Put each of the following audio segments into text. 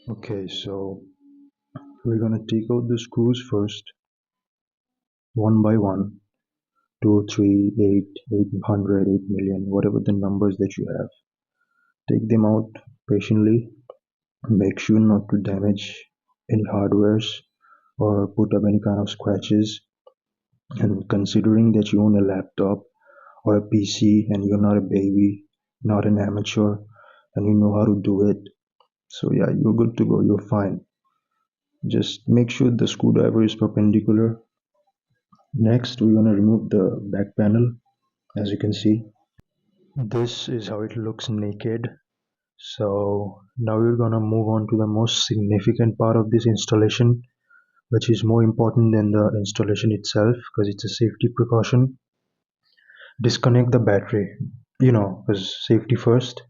Okay, so we're gonna take out the screws first, one by one. 2, 3, 8, 800, 8,000,000, whatever the numbers that you have. Take them out patiently. Make sure not to damage any hardwares or put up any kind of scratches. And considering that you own a laptop or a PC and you're not a baby, not an amateur, and you know how to do it, so yeah, you're good to go, you're fine. Just make sure the screwdriver is perpendicular. Next, we're going to remove the back panel. As you can see, this is how it looks naked. So now we're gonna move on to the most significant part of this installation, which is more important than the installation itself because it's a safety precaution. Disconnect the battery, because safety first.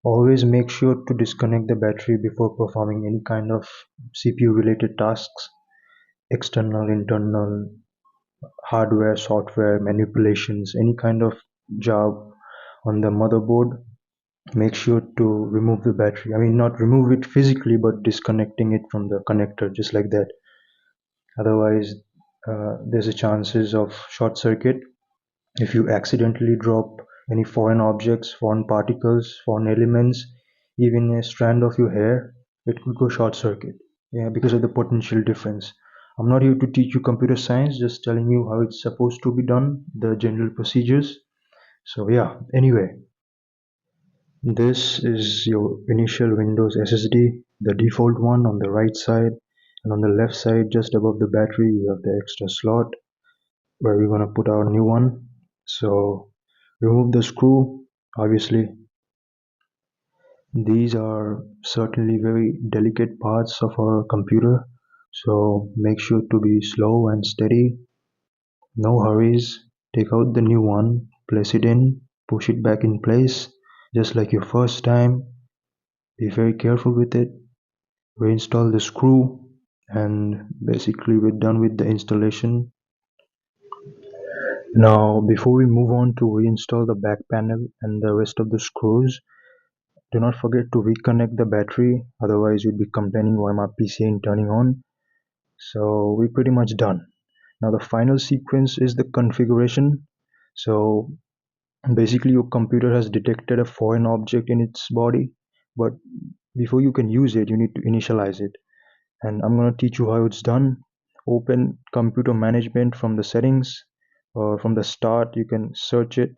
Always make sure to disconnect the battery before performing any kind of CPU related tasks, external, internal, hardware, software manipulations, any kind of job on the motherboard. Make sure to remove the battery. I mean, not remove it physically, but disconnecting it from the connector, just like that. Otherwise, there's a chances of short circuit. If you accidentally drop any foreign objects, foreign particles, foreign elements, even a strand of your hair, it could go short circuit. Yeah, because of the potential difference. I'm not here to teach you computer science, just telling you how it's supposed to be done, the general procedures. So yeah, anyway, this is your initial Windows SSD, the default one on the right side, and on the left side, just above the battery, we have the extra slot where we're gonna put our new one. So remove the screw, obviously. These are certainly very delicate parts of our computer, so make sure to be slow and steady. No hurries. Take out the new one, place it in, push it back in place, just like your first time. Be very careful with it. Reinstall the screw, and basically we're done with the installation. Now before we move on to reinstall the back panel and the rest of the screws, do not forget to reconnect the battery, otherwise you'll be complaining why my PC ain't turning on. So we're pretty much done. Now the final sequence is the configuration. So basically your computer has detected a foreign object in its body, but before you can use it, you need to initialize it. And I'm going to teach you how it's done. Open computer management from the settings, or from the start you can search it,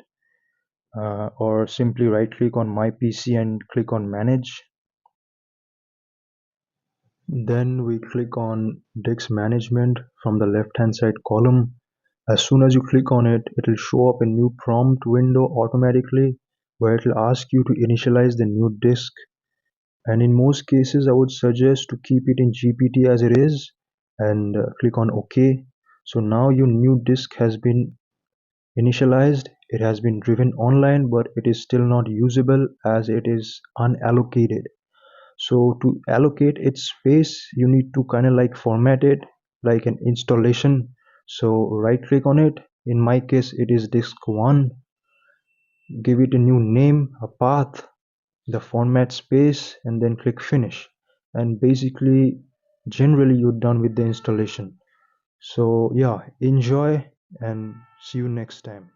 or simply right click on my PC and click on manage. Then we click on disk management from the left hand side column. As soon as you click on it, it will show up a new prompt window automatically where it will ask you to initialize the new disk. And in most cases I would suggest to keep it in GPT as it is, and click on OK. So now your new disk has been initialized. It has been driven online, but it is still not usable as it is unallocated. So to allocate its space, you need to kind of like format it like an installation. So right click on it. In my case it is disk 1. Give it a new name, a path, the format space, and then click finish. And basically generally you're done with the installation. So yeah, enjoy and see you next time.